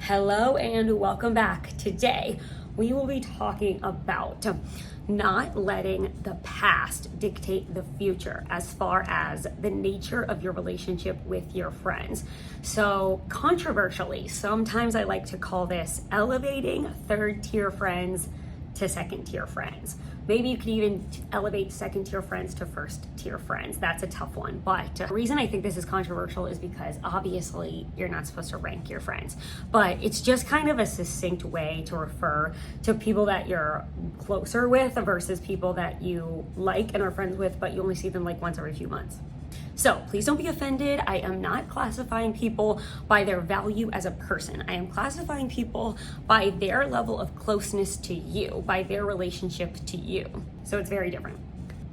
Hello and welcome back. Today, we will be talking about not letting the past dictate the future as far as the nature of your relationship with your friends. So, controversially, sometimes I like to call this elevating third tier friends to second tier friends. Maybe you could even elevate second tier friends to first tier friends. That's a tough one. But the reason I think this is controversial is because obviously you're not supposed to rank your friends. But it's just kind of a succinct way to refer to people that you're closer with versus people that you like and are friends with, but you only see them like once every few months. So please don't be offended. I am not classifying people by their value as a person. I am classifying people by their level of closeness to you, by their relationship to you. So it's very different.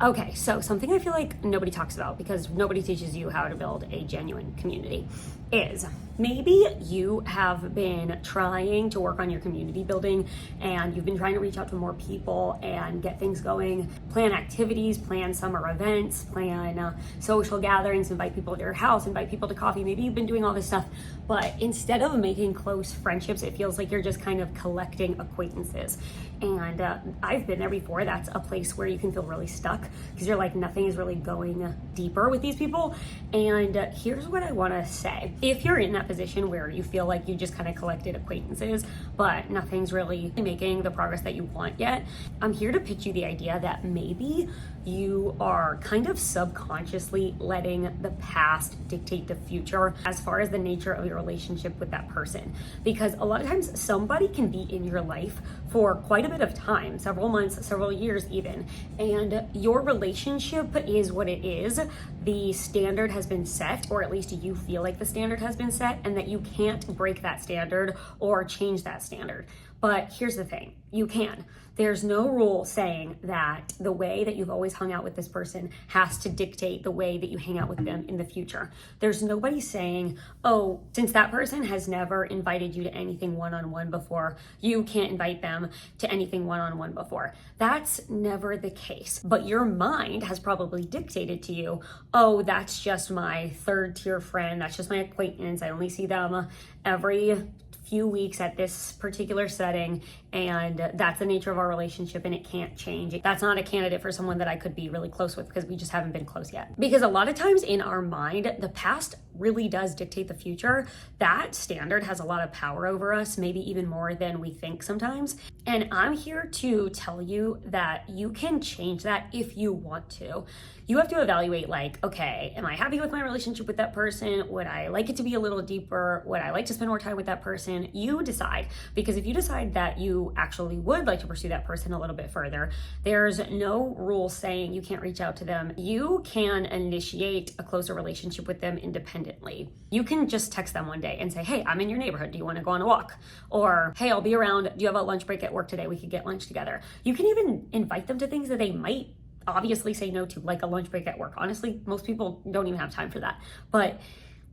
Okay, so something I feel like nobody talks about because nobody teaches you how to build a genuine community is maybe you have been trying to work on your community building and you've been trying to reach out to more people and get things going, plan activities, plan summer events, plan social gatherings, invite people to your house, invite people to coffee. Maybe you've been doing all this stuff, but instead of making close friendships, it feels like you're just kind of collecting acquaintances. And I've been there before. That's a place where you can feel really stuck because you're like, nothing is really going deeper with these people. And here's what I want to say. If you're in that position where you feel like you just kind of collected acquaintances, but nothing's really making the progress that you want yet, I'm here to pitch you the idea that maybe you are kind of subconsciously letting the past dictate the future as far as the nature of your relationship with that person. Because a lot of times somebody can be in your life for quite a bit of time, several months, several years even, and your relationship is what it is. The standard has been set, or at least you feel like the standard has been set, and that you can't break that standard or change that standard. But here's the thing, you can. There's no rule saying that the way that you've always hung out with this person has to dictate the way that you hang out with them in the future. There's nobody saying, oh, since that person has never invited you to anything one-on-one before, you can't invite them to anything one-on-one before. That's never the case. But your mind has probably dictated to you, oh, that's just my third tier friend, that's just my acquaintance, I only see them every few weeks at this particular setting, and that's the nature of our relationship and it can't change. That's not a candidate for someone that I could be really close with because we just haven't been close yet. Because a lot of times in our mind, the past really does dictate the future. That standard has a lot of power over us, maybe even more than we think sometimes. And I'm here to tell you that you can change that if you want to. You have to evaluate like, okay, am I happy with my relationship with that person? Would I like it to be a little deeper? Would I like to spend more time with that person? You decide, because if you decide that you actually would like to pursue that person a little bit further, there's no rule saying you can't reach out to them. You can initiate a closer relationship with them independently. You can just text them one day and say, hey, I'm in your neighborhood. Do you want to go on a walk? Or, hey, I'll be around. Do you have a lunch break at work today? We could get lunch together. You can even invite them to things that they might obviously say no to, like a lunch break at work. Honestly, most people don't even have time for that. But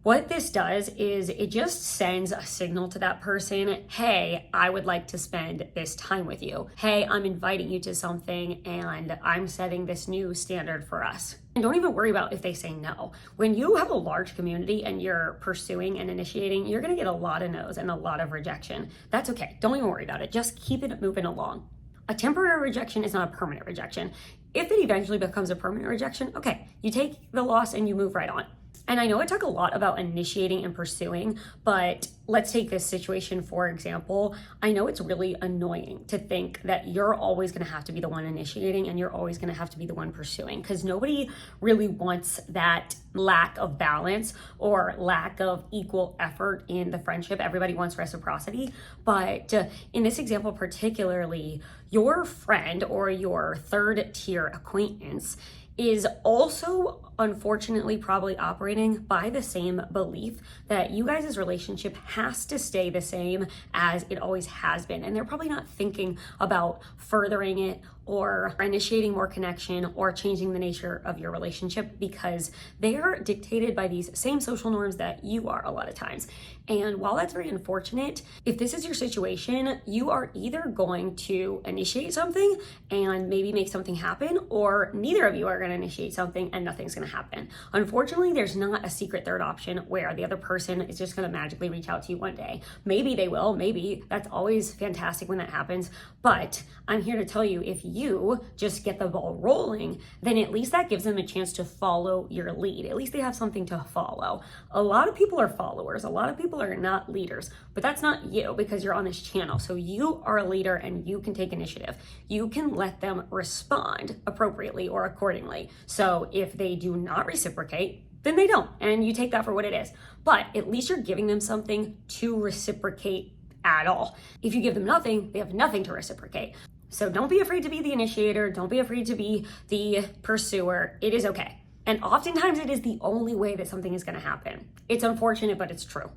what this does is it just sends a signal to that person, hey, I would like to spend this time with you. Hey, I'm inviting you to something and I'm setting this new standard for us. And don't even worry about if they say no. When you have a large community and you're pursuing and initiating, you're gonna get a lot of no's and a lot of rejection. That's okay, don't even worry about it. Just keep it moving along. A temporary rejection is not a permanent rejection. If it eventually becomes a permanent rejection, okay, you take the loss and you move right on. And I know I talk a lot about initiating and pursuing, but let's take this situation for example. I know it's really annoying to think that you're always gonna have to be the one initiating and you're always gonna have to be the one pursuing, because nobody really wants that lack of balance or lack of equal effort in the friendship. Everybody wants reciprocity. But in this example particularly, your friend or your third tier acquaintance is also unfortunately probably operating by the same belief that you guys' relationship has to stay the same as it always has been. And they're probably not thinking about furthering it or initiating more connection or changing the nature of your relationship because they are dictated by these same social norms that you are a lot of times. And while that's very unfortunate, if this is your situation, you are either going to initiate something and maybe make something happen, or neither of you are going to initiate something and nothing's going to happen. Unfortunately, there's not a secret third option where the other person is just going to magically reach out to you one day. Maybe they will, maybe. That's always fantastic when that happens. But I'm here to tell you, if you just get the ball rolling, then at least that gives them a chance to follow your lead. At least they have something to follow. A lot of people are followers. A lot of people are not leaders, but that's not you because you're on this channel. So you are a leader and you can take initiative. You can let them respond appropriately or accordingly. So if they do not reciprocate, then they don't, and you take that for what it is. But at least you're giving them something to reciprocate at all. If you give them nothing, they have nothing to reciprocate. So don't be afraid to be the initiator. Don't be afraid to be the pursuer. It is okay. And oftentimes it is the only way that something is going to happen. It's unfortunate, but it's true.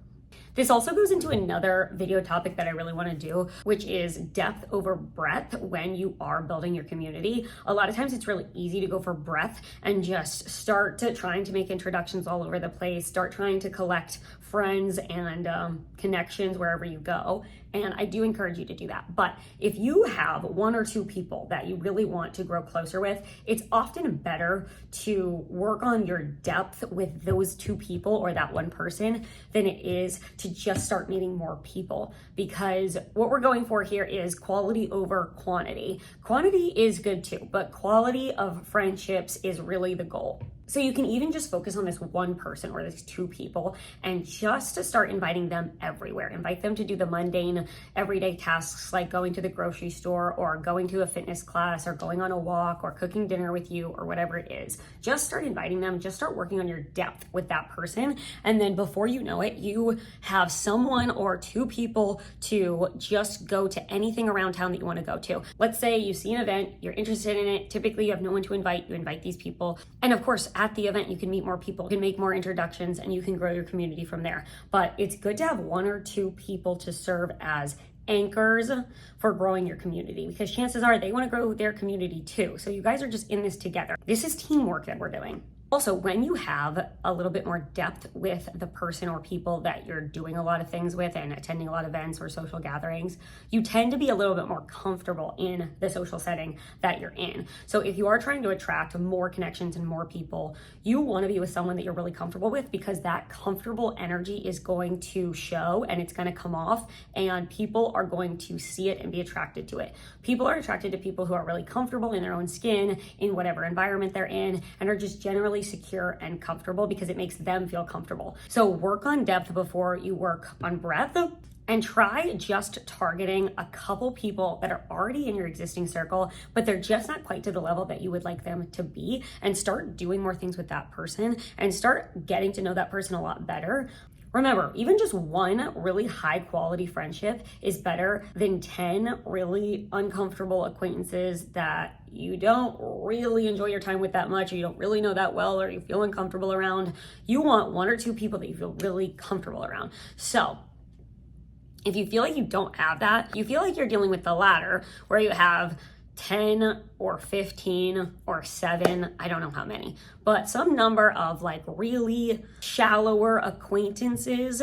This also goes into another video topic that I really want to do, which is depth over breadth when you are building your community. A lot of times it's really easy to go for breadth and just start trying to make introductions all over the place, start trying to collect friends and connections wherever you go. And I do encourage you to do that. But if you have one or two people that you really want to grow closer with, it's often better to work on your depth with those two people or that one person than it is to just start meeting more people. Because what we're going for here is quality over quantity. Quantity is good too, but quality of friendships is really the goal. So you can even just focus on this one person or these two people and just to start inviting them everywhere. Invite them to do the mundane everyday tasks like going to the grocery store or going to a fitness class or going on a walk or cooking dinner with you or whatever it is. Just start inviting them, just start working on your depth with that person. And then before you know it, you have someone or two people to just go to anything around town that you want to go to. Let's say you see an event, you're interested in it. Typically you have no one to invite, you invite these people. And of course, at the event, you can meet more people, you can make more introductions, and you can grow your community from there. But it's good to have one or two people to serve as anchors for growing your community because chances are they want to grow their community too. So you guys are just in this together. This is teamwork that we're doing. Also, when you have a little bit more depth with the person or people that you're doing a lot of things with and attending a lot of events or social gatherings, you tend to be a little bit more comfortable in the social setting that you're in. So if you are trying to attract more connections and more people, you want to be with someone that you're really comfortable with because that comfortable energy is going to show and it's going to come off and people are going to see it and be attracted to it. People are attracted to people who are really comfortable in their own skin, in whatever environment they're in, and are just generally secure and comfortable because it makes them feel comfortable. So work on depth before you work on breadth and try just targeting a couple people that are already in your existing circle, but they're just not quite to the level that you would like them to be, and start doing more things with that person and start getting to know that person a lot better. Remember, even just one really high quality friendship is better than 10 really uncomfortable acquaintances that you don't really enjoy your time with that much, or you don't really know that well, or you feel uncomfortable around. You want one or two people that you feel really comfortable around. So if you feel like you don't have that, you feel like you're dealing with the latter where you have 10 or 15 or 7, I don't know how many, but some number of like really shallower acquaintances,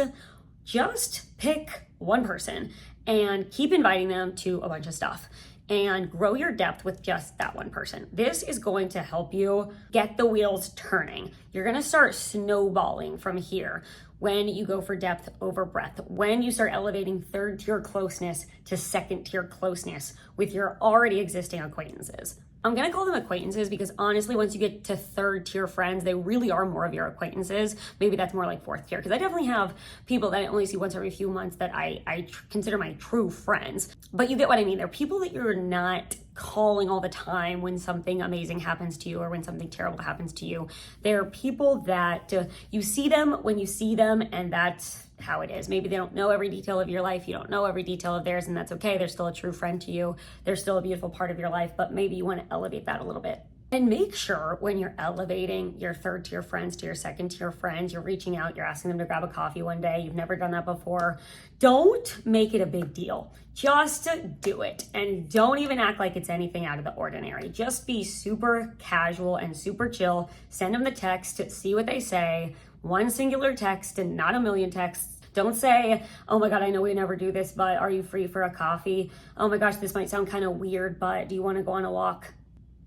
just pick one person and keep inviting them to a bunch of stuff and grow your depth with just that one person. This is going to help you get the wheels turning. You're gonna start snowballing from here when you go for depth over breadth, when you start elevating third tier closeness to second tier closeness with your already existing acquaintances. I'm gonna call them acquaintances because honestly, once you get to third tier friends, they really are more of your acquaintances. Maybe that's more like fourth tier, because I definitely have people that I only see once every few months that I consider my true friends. But you get what I mean. They're people that you're not calling all the time when something amazing happens to you or when something terrible happens to you. They're people that you see them when you see them, and that's how it is. Maybe they don't know every detail of your life. You don't know every detail of theirs, and that's okay. They're still a true friend to you. They're still a beautiful part of your life, but maybe you want to elevate that a little bit. And make sure when you're elevating your third tier friends to your second tier friends, you're reaching out, you're asking them to grab a coffee one day. You've never done that before. Don't make it a big deal. Just do it. And don't even act like it's anything out of the ordinary. Just be super casual and super chill. Send them the text, see what they say. One singular text and not a million texts. Don't say, oh my God, I know we never do this, but are you free for a coffee? Oh my gosh, this might sound kind of weird, but do you want to go on a walk?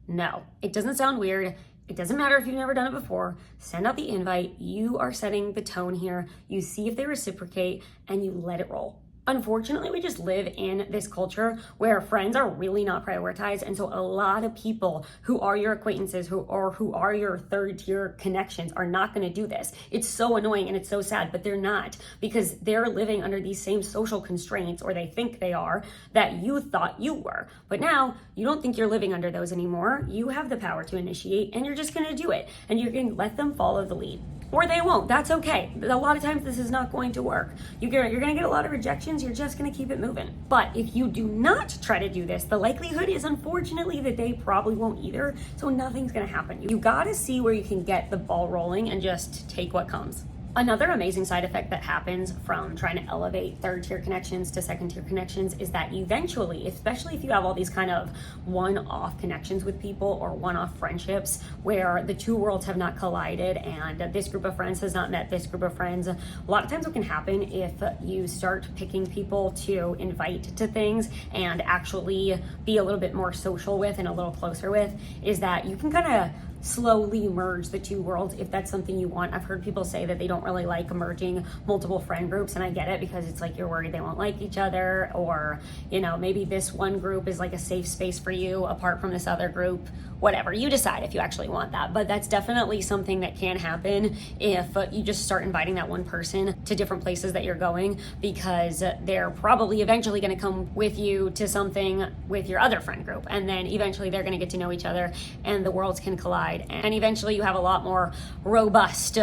No, it doesn't sound weird. It doesn't matter if you've never done it before. Send out the invite. You are setting the tone here. You see if they reciprocate and you let it roll. Unfortunately, we just live in this culture where friends are really not prioritized. And so a lot of people who are your acquaintances who are your third tier connections are not going to do this. It's so annoying and it's so sad, but they're not, because they're living under these same social constraints, or they think they are, that you thought you were. But now you don't think you're living under those anymore. You have the power to initiate, and you're just going to do it. And you're going to let them follow the lead. Or they won't. That's okay. A lot of times this is not going to work. You're going to get a lot of rejections. You're just going to keep it moving. But if you do not try to do this, the likelihood is, unfortunately, that they probably won't either. So nothing's going to happen. You got to see where you can get the ball rolling and just take what comes. Another amazing side effect that happens from trying to elevate third tier connections to second tier connections is that eventually, especially if you have all these kind of one-off connections with people or one-off friendships where the two worlds have not collided and this group of friends has not met this group of friends, a lot of times what can happen if you start picking people to invite to things and actually be a little bit more social with and a little closer with is that you can kind of slowly merge the two worlds if that's something you want. I've heard people say that they don't really like merging multiple friend groups, and I get it, because it's like you're worried they won't like each other, or maybe this one group is like a safe space for you apart from this other group. Whatever, you decide if you actually want that. But that's definitely something that can happen if you just start inviting that one person to different places that you're going, because they're probably eventually going to come with you to something with your other friend group, and then eventually they're going to get to know each other and the worlds can collide, and eventually you have a lot more robust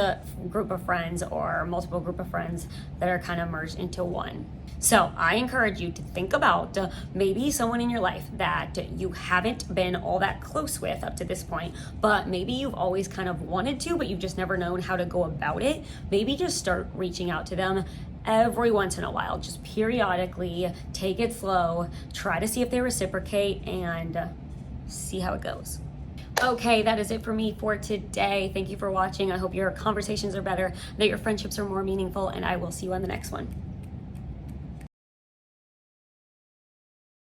group of friends or multiple group of friends that are kind of merged into one. So I encourage you to think about maybe someone in your life that you haven't been all that close with up to this point, but maybe you've always kind of wanted to, but you've just never known how to go about it. Maybe just start reaching out to them every once in a while, just periodically. Take it slow, try to see if they reciprocate, and see how it goes. Okay, that is it for me for today. Thank you for watching. I hope your conversations are better, that your friendships are more meaningful, and I will see you on the next one.